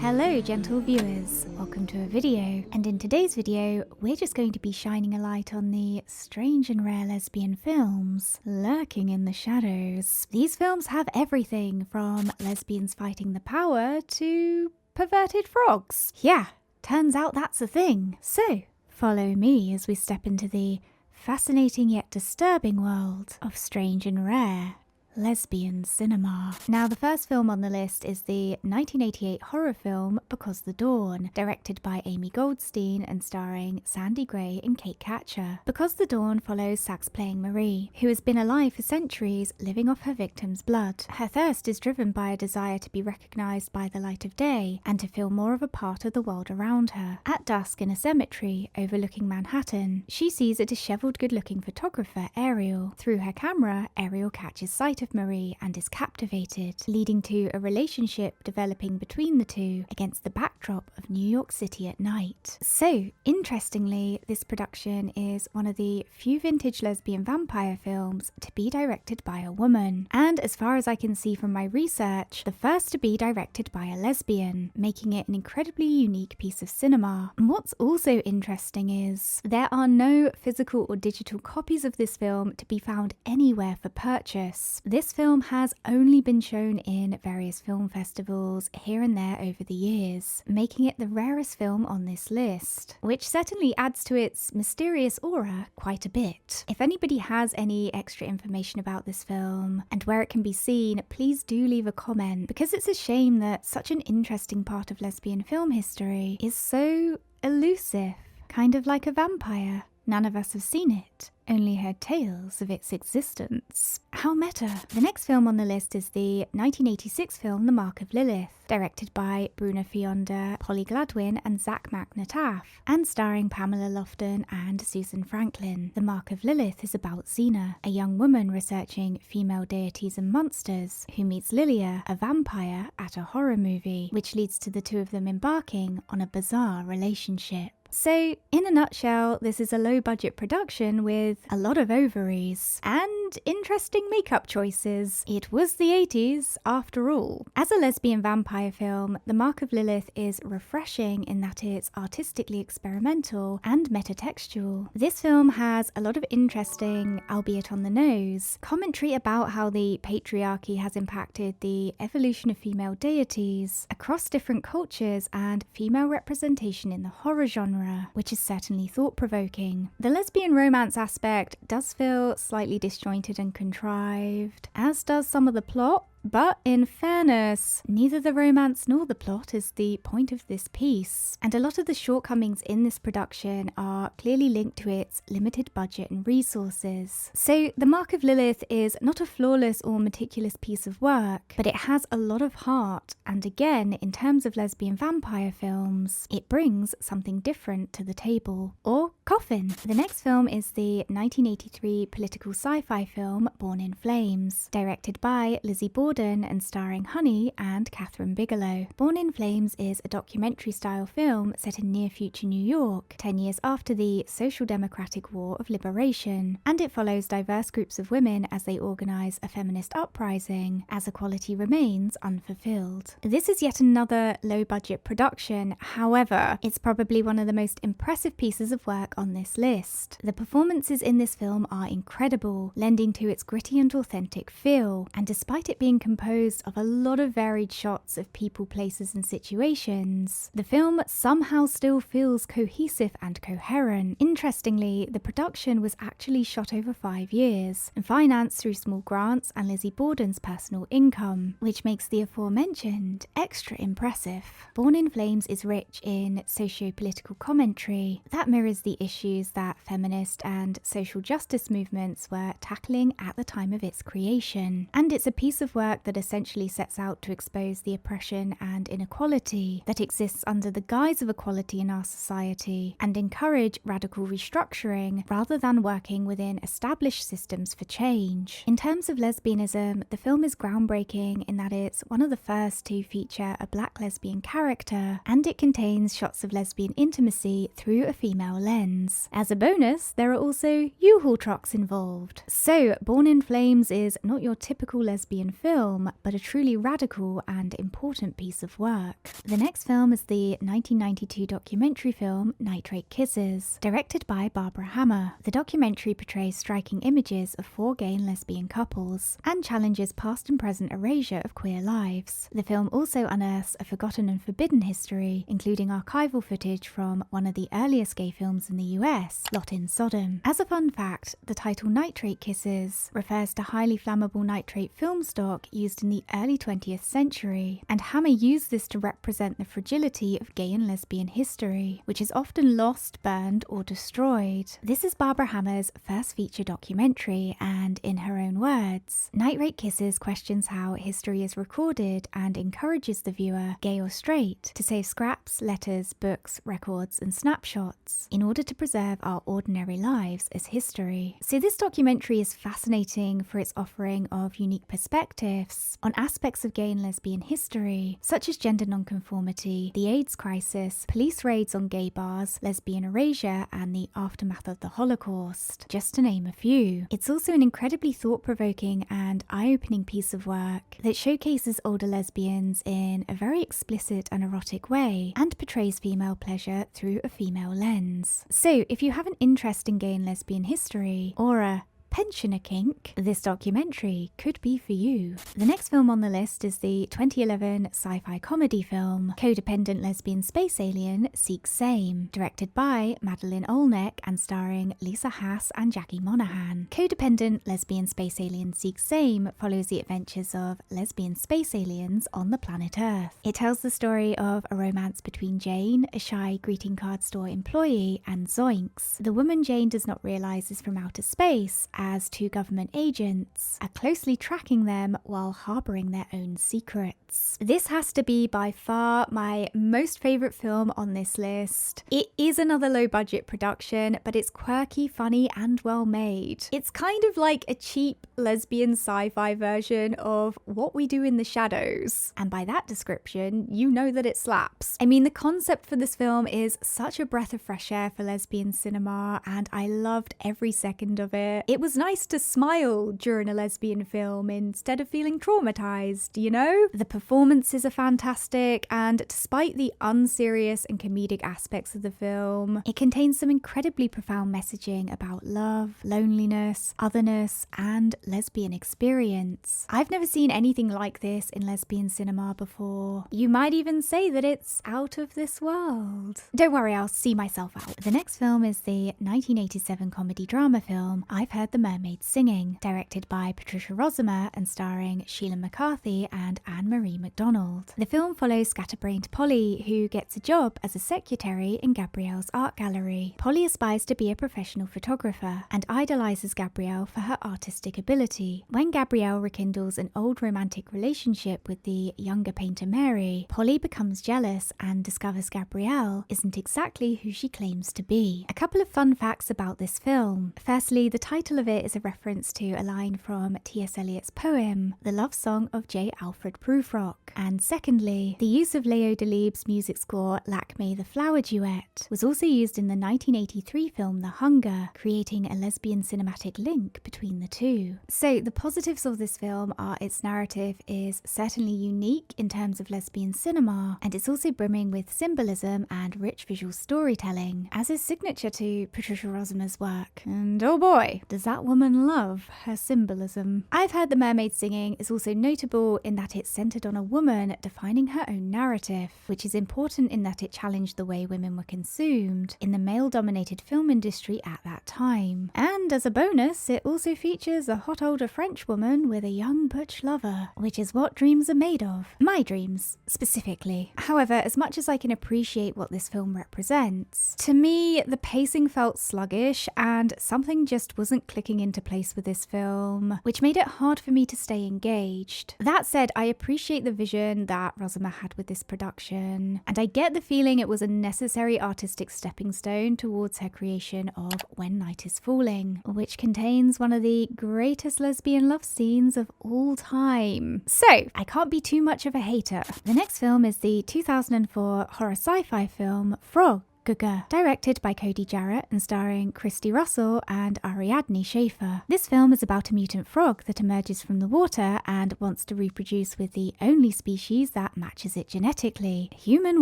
Hello gentle viewers, welcome to a video, and in today's video we're just going to be shining a light on the strange and rare lesbian films lurking in the shadows. These films have everything from lesbians fighting the power to perverted frogs. Yeah, turns out that's a thing. So follow me as we step into the fascinating yet disturbing world of strange and rare lesbian cinema. Now, the first film on the list is the 1988 horror film Because the Dawn, directed by Amy Goldstein and starring Sandy Gray and Kate Catcher. Because the Dawn follows Sax playing Marie, who has been alive for centuries, living off her victim's blood. Her thirst is driven by a desire to be recognized by the light of day and to feel more of a part of the world around her. At dusk in a cemetery overlooking Manhattan, she sees a disheveled good-looking photographer, Ariel. Through her camera, Ariel catches sight of Marie and is captivated, leading to a relationship developing between the two against the backdrop of New York City at night. So, interestingly, this production is one of the few vintage lesbian vampire films to be directed by a woman, and as far as I can see from my research, the first to be directed by a lesbian, making it an incredibly unique piece of cinema. And what's also interesting is there are no physical or digital copies of this film to be found anywhere for purchase. This film has only been shown in various film festivals here and there over the years, making it the rarest film on this list, which certainly adds to its mysterious aura quite a bit. If anybody has any extra information about this film and where it can be seen, please do leave a comment, because it's a shame that such an interesting part of lesbian film history is so elusive, kind of like a vampire. None of us have seen it, only heard tales of its existence. How meta. The next film on the list is the 1986 film The Mark of Lilith, directed by Bruna Fionda, Polly Gladwin and Zach McNataff, and starring Pamela Lofton and Susan Franklin. The Mark of Lilith is about Xena, a young woman researching female deities and monsters, who meets Lilia, a vampire, at a horror movie, which leads to the two of them embarking on a bizarre relationship. So, in a nutshell, this is a low-budget production with a lot of ovaries and interesting makeup choices. It was the 80s, after all. As a lesbian vampire film, The Mark of Lilith is refreshing in that it's artistically experimental and metatextual. This film has a lot of interesting, albeit on the nose, commentary about how the patriarchy has impacted the evolution of female deities across different cultures and female representation in the horror genre, which is certainly thought-provoking. The lesbian romance aspect does feel slightly disjointed and contrived, as does some of the plot, but in fairness, neither the romance nor the plot is the point of this piece, and a lot of the shortcomings in this production are clearly linked to its limited budget and resources. So The Mark of Lilith is not a flawless or meticulous piece of work, but it has a lot of heart, and again, in terms of lesbian vampire films, it brings something different to the table. Or coffin. The next film is the 1983 political sci-fi film Born in Flames, directed by Lizzie Borden and starring Honey and Catherine Bigelow. Born in Flames is a documentary-style film set in near-future New York, 10 years after the Social Democratic War of Liberation, and it follows diverse groups of women as they organize a feminist uprising, as equality remains unfulfilled. This is yet another low-budget production, however, it's probably one of the most impressive pieces of work on this list. The performances in this film are incredible, lending to its gritty and authentic feel, and despite it being composed of a lot of varied shots of people, places and situations, the film somehow still feels cohesive and coherent. Interestingly, the production was actually shot over 5 years and financed through small grants and Lizzie Borden's personal income, which makes the aforementioned extra impressive. Born in Flames is rich in socio-political commentary that mirrors the issues that feminist and social justice movements were tackling at the time of its creation, and it's a piece of work that essentially sets out to expose the oppression and inequality that exists under the guise of equality in our society and encourage radical restructuring rather than working within established systems for change. In terms of lesbianism, the film is groundbreaking in that it's one of the first to feature a black lesbian character, and it contains shots of lesbian intimacy through a female lens. As a bonus, there are also U-Haul trucks involved. So, Born in Flames is not your typical lesbian film, film, but a truly radical and important piece of work. The next film is the 1992 documentary film Nitrate Kisses, directed by Barbara Hammer. The documentary portrays striking images of 4 gay and lesbian couples, and challenges past and present erasure of queer lives. The film also unearths a forgotten and forbidden history, including archival footage from one of the earliest gay films in the US, Lot in Sodom. As a fun fact, the title Nitrate Kisses refers to highly flammable nitrate film stock used in the early 20th century, and Hammer used this to represent the fragility of gay and lesbian history, which is often lost, burned, or destroyed. This is Barbara Hammer's first feature documentary, and in her own words, Nitrate Kisses questions how history is recorded and encourages the viewer, gay or straight, to save scraps, letters, books, records, and snapshots in order to preserve our ordinary lives as history. So this documentary is fascinating for its offering of unique perspectives on aspects of gay and lesbian history, such as gender nonconformity, the AIDS crisis, police raids on gay bars, lesbian erasure, and the aftermath of the Holocaust, just to name a few. It's also an incredibly thought-provoking and eye-opening piece of work that showcases older lesbians in a very explicit and erotic way, and portrays female pleasure through a female lens. So, if you have an interest in gay and lesbian history, or a pensioner kink, this documentary could be for you. The next film on the list is the 2011 sci-fi comedy film Codependent Lesbian Space Alien Seeks Same, directed by Madeleine Olnek and starring Lisa Haas and Jackie Monahan. Codependent Lesbian Space Alien Seeks Same follows the adventures of lesbian space aliens on the planet Earth. It tells the story of a romance between Jane, a shy greeting card store employee, and Zoinks, the woman Jane does not realize is from outer space, as 2 government agents are closely tracking them while harboring their own secrets. This has to be by far my most favorite film on this list. It is another low-budget production, but it's quirky, funny, and well made. It's kind of like a cheap lesbian sci-fi version of What We Do in the Shadows, and by that description, you know that it slaps. I mean, the concept for this film is such a breath of fresh air for lesbian cinema, and I loved every second of it. It was nice to smile during a lesbian film instead of feeling traumatized, you know? The performances are fantastic, and despite the unserious and comedic aspects of the film, it contains some incredibly profound messaging about love, loneliness, otherness, and lesbian experience. I've never seen anything like this in lesbian cinema before. You might even say that it's out of this world. Don't worry, I'll see myself out. The next film is the 1987 comedy drama film I've Heard the Mermaids Singing, directed by Patricia Rozema and starring Sheila McCarthy and Anne-Marie MacDonald. The film follows scatterbrained Polly, who gets a job as a secretary in Gabrielle's art gallery. Polly aspires to be a professional photographer and idolizes Gabrielle for her artistic ability. When Gabrielle rekindles an old romantic relationship with the younger painter Mary, Polly becomes jealous and discovers Gabrielle isn't exactly who she claims to be. A couple of fun facts about this film. Firstly, the title of it is a reference to a line from T.S. Eliot's poem, The Love Song of J. Alfred Prufrock. And secondly, the use of Leo Delibes' music score Lakme the Flower Duet was also used in the 1983 film The Hunger, creating a lesbian cinematic link between the two. So the positives of this film are its narrative is certainly unique in terms of lesbian cinema, and it's also brimming with symbolism and rich visual storytelling, as is signature to Patricia Rozema's work. And oh boy, does that woman love her symbolism. I've Heard the Mermaids Singing is also notable in that it's centered on a woman defining her own narrative, which is important in that it challenged the way women were consumed in the male-dominated film industry at that time. And as a bonus, it also features a hot older French woman with a young butch lover, which is what dreams are made of. My dreams, specifically. However, as much as I can appreciate what this film represents, to me, the pacing felt sluggish and something just wasn't clicking into place with this film, which made it hard for me to stay engaged. That said, I appreciate the vision that Rozema had with this production, and I get the feeling it was a necessary artistic stepping stone towards her creation of When Night is Falling, which contains one of the greatest lesbian love scenes of all time. So, I can't be too much of a hater. The next film is the 2004 horror sci-fi film Frog, Guga, directed by Cody Jarrett and starring Christy Russell and Ariadne Schaefer. This film is about a mutant frog that emerges from the water and wants to reproduce with the only species that matches it genetically, human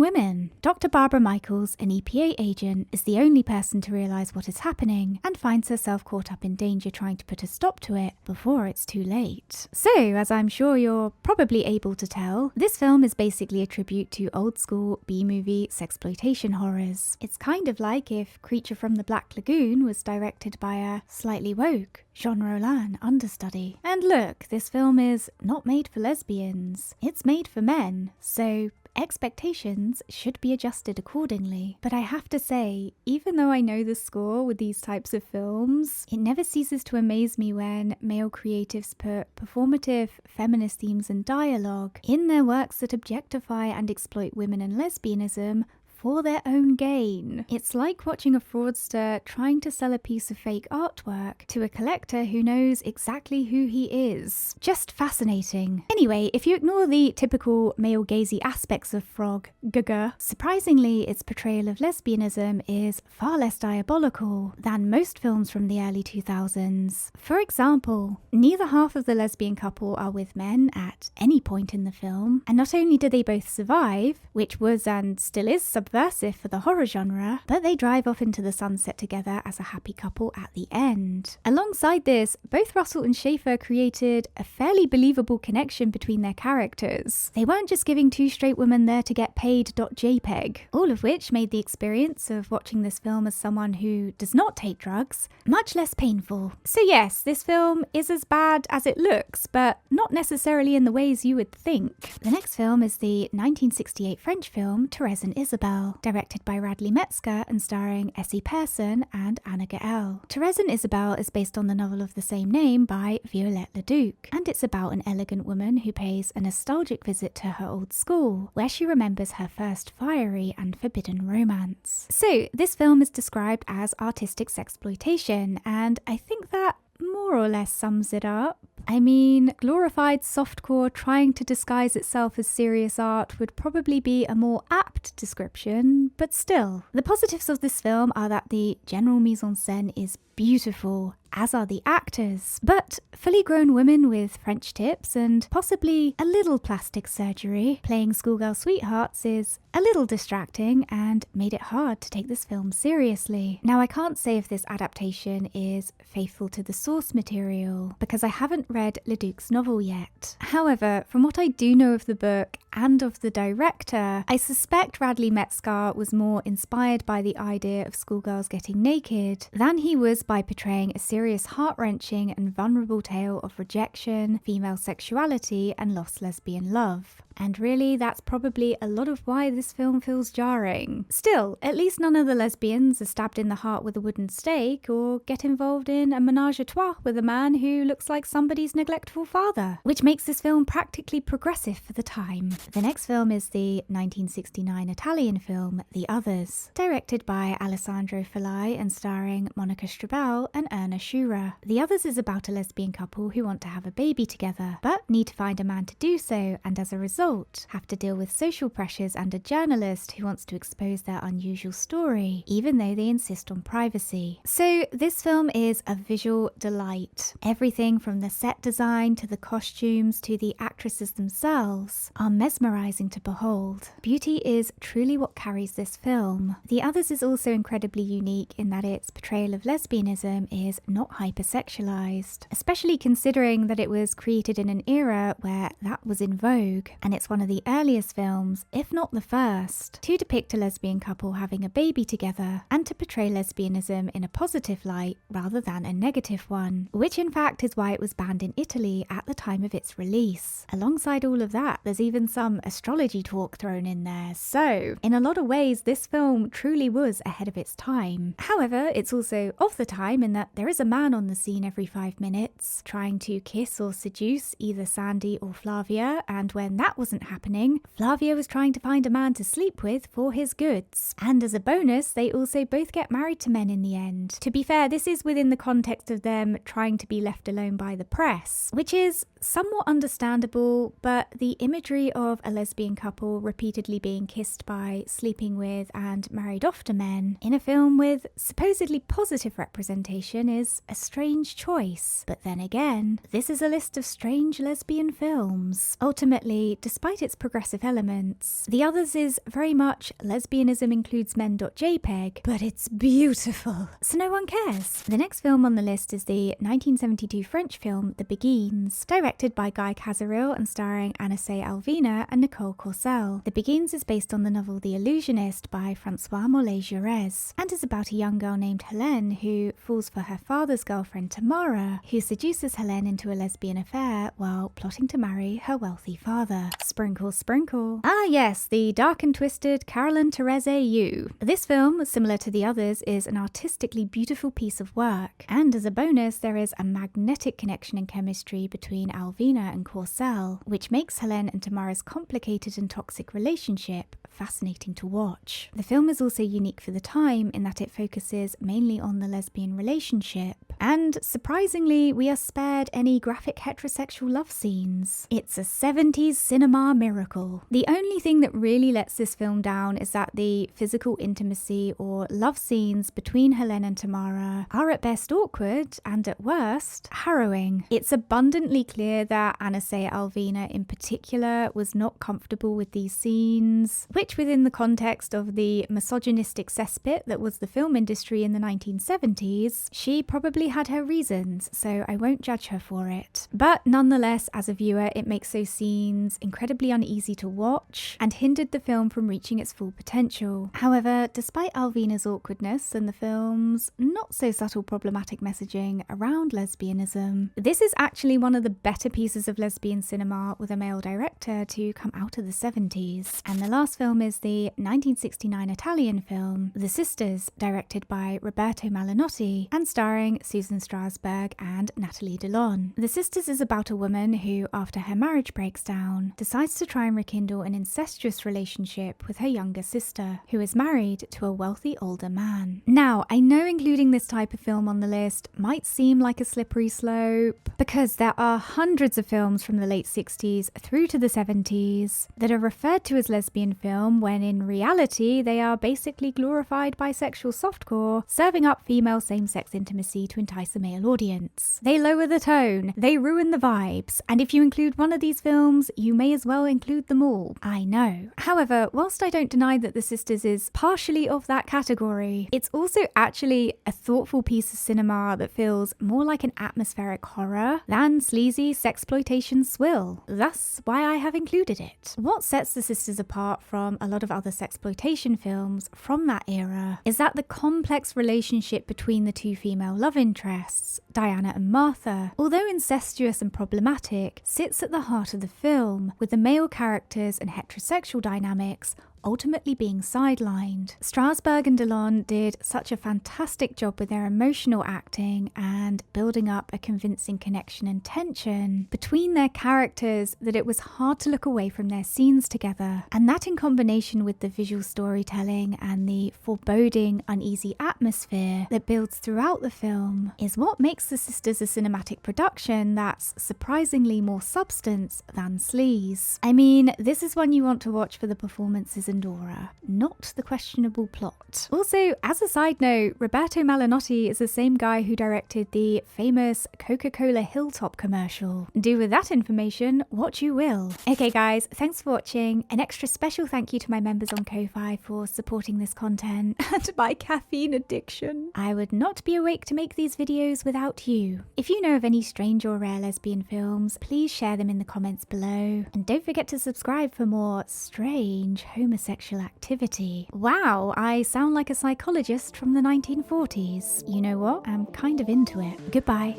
women. Dr. Barbara Michaels, an EPA agent, is the only person to realize what is happening and finds herself caught up in danger trying to put a stop to it before it's too late. So, as I'm sure you're probably able to tell, this film is basically a tribute to old school B-movie sexploitation horrors. It's kind of like if Creature from the Black Lagoon was directed by a slightly woke Jean Rollin understudy. And look, this film is not made for lesbians, it's made for men, so expectations should be adjusted accordingly. But I have to say, even though I know the score with these types of films, it never ceases to amaze me when male creatives put performative feminist themes and dialogue in their works that objectify and exploit women and lesbianism for their own gain. It's like watching a fraudster trying to sell a piece of fake artwork to a collector who knows exactly who he is. Just fascinating. Anyway, if you ignore the typical male-gazy aspects of Frog, Guga, surprisingly its portrayal of lesbianism is far less diabolical than most films from the early 2000s. For example, neither half of the lesbian couple are with men at any point in the film, and not only do they both survive, which was and still is subversive for the horror genre, but they drive off into the sunset together as a happy couple at the end. Alongside this, both Russell and Schaefer created a fairly believable connection between their characters. They weren't just giving two straight women there to get paid.jpg, all of which made the experience of watching this film as someone who does not take drugs much less painful. So yes, this film is as bad as it looks, but not necessarily in the ways you would think. The next film is the 1968 French film Therese and Isabelle, directed by Radley Metzger and starring Essie Pearson and Anna Gael. Therese and Isabelle is based on the novel of the same name by Violette Leduc, and it's about an elegant woman who pays a nostalgic visit to her old school, where she remembers her first fiery and forbidden romance. So, this film is described as artistic sexploitation, and I think that more or less sums it up. I mean, glorified softcore trying to disguise itself as serious art would probably be a more apt description, but still. The positives of this film are that the general mise-en-scène is beautiful, as are the actors, but fully grown women with French tips and possibly a little plastic surgery playing schoolgirl sweethearts is a little distracting and made it hard to take this film seriously. Now, I can't say if this adaptation is faithful to the source material because I haven't read Leduc's novel yet. However, from what I do know of the book and of the director, I suspect Radley Metzger was more inspired by the idea of schoolgirls getting naked than he was by portraying a serious heart-wrenching and vulnerable tale of rejection, female sexuality, and lost lesbian love. And really, that's probably a lot of why this film feels jarring. Still, at least none of the lesbians are stabbed in the heart with a wooden stake or get involved in a menage a trois with a man who looks like somebody's neglectful father, which makes this film practically progressive for the time. The next film is the 1969 Italian film The Others, directed by Alessandro Filai and starring Monica Strabel and Erna Shura. The Others is about a lesbian couple who want to have a baby together, but need to find a man to do so, and as a result have to deal with social pressures and a journalist who wants to expose their unusual story, even though they insist on privacy. So this film is a visual delight. Everything from the set design to the costumes to the actresses themselves are mesmerizing to behold. Beauty is truly what carries this film. The Others is also incredibly unique in that its portrayal of lesbianism is not hypersexualized, especially considering that it was created in an era where that was in vogue, and it's one of the earliest films, if not the first, to depict a lesbian couple having a baby together and to portray lesbianism in a positive light rather than a negative one, which in fact is why it was banned in Italy at the time of its release. Alongside all of that, there's even some astrology talk thrown in there, so in a lot of ways this film truly was ahead of its time. However, it's also of the time in that there is a man on the scene every 5 minutes trying to kiss or seduce either Sandy or Flavia, and when that wasn't happening. Flavia was trying to find a man to sleep with for his goods. And as a bonus, they also both get married to men in the end. To be fair, this is within the context of them trying to be left alone by the press, which is somewhat understandable, but the imagery of a lesbian couple repeatedly being kissed by, sleeping with, and married off to men in a film with supposedly positive representation is a strange choice. But then again, this is a list of strange lesbian films. Ultimately, despite its progressive elements, The Others is very much lesbianism includes men.jpg, but it's beautiful, so no one cares. The next film on the list is the 1972 French film The Beguines, directed by Guy Casaril and starring Anissé Alvina and Nicole Corsell. The Beguines is based on the novel The Illusionist by Francois Mollet-Jaurès and is about a young girl named Helene who falls for her father's girlfriend Tamara, who seduces Helene into a lesbian affair while plotting to marry her wealthy father. Sprinkle, sprinkle. Ah yes, the dark and twisted Caroline Therese You. This film, similar to The Others, is an artistically beautiful piece of work, and as a bonus there is a magnetic connection and chemistry between Alvina and Corsell, which makes Helene and Tamara's complicated and toxic relationship fascinating to watch. The film is also unique for the time in that it focuses mainly on the lesbian relationship, and surprisingly we are spared any graphic heterosexual love scenes. It's a 70s cinema miracle. The only thing that really lets this film down is that the physical intimacy or love scenes between Helene and Tamara are at best awkward and at worst harrowing. It's abundantly clear that Anissé Alvina in particular was not comfortable with these scenes, which within the context of the misogynistic cesspit that was the film industry in the 1970s, she probably had her reasons, so I won't judge her for it. But nonetheless, as a viewer, it makes those scenes incredibly uneasy to watch and hindered the film from reaching its full potential. However, despite Alvina's awkwardness and the film's not so subtle problematic messaging around lesbianism, this is actually one of the better pieces of lesbian cinema with a male director to come out of the 70s. And the last film is the 1969 Italian film The Sisters, directed by Roberto Malinotti and starring Susan Strasberg and Nathalie Delon. The Sisters is about a woman who, after her marriage breaks down, decides to try and rekindle an incestuous relationship with her younger sister, who is married to a wealthy older man. Now, I know including this type of film on the list might seem like a slippery slope, because there are hundreds of films from the late 60s through to the 70s that are referred to as lesbian film when in reality they are basically glorified bisexual softcore, serving up female same-sex intimacy to entice a male audience. They lower the tone, they ruin the vibes, and if you include one of these films, you may as well include them all. I know. However, whilst I don't deny that The Sisters is partially of that category, it's also actually a thoughtful piece of cinema that feels more like an atmospheric horror than sleazy sexploitation swill. Thus, why I have included it. What sets The Sisters apart from a lot of other sexploitation films from that era is that the complex relationship between the two female love interests, Diana and Martha, although incestuous and problematic, sits at the heart of the film, with the male characters and heterosexual dynamics ultimately being sidelined. Strasberg and Delon did such a fantastic job with their emotional acting and building up a convincing connection and tension between their characters that it was hard to look away from their scenes together. And that, in combination with the visual storytelling and the foreboding, uneasy atmosphere that builds throughout the film, is what makes The Sisters a cinematic production that's surprisingly more substance than sleaze. I mean, this is one you want to watch for the performances and aura, not the questionable plot. Also, as a side note, Roberto Malinotti is the same guy who directed the famous Coca-Cola Hilltop commercial. Do with that information what you will. Okay guys, thanks for watching. An extra special thank you to my members on Ko-Fi for supporting this content and my caffeine addiction. I would not be awake to make these videos without you. If you know of any strange or rare lesbian films, please share them in the comments below. And don't forget to subscribe for more strange homosexual activity. Wow, I sound like a psychologist from the 1940s. You know what? I'm kind of into it. Goodbye.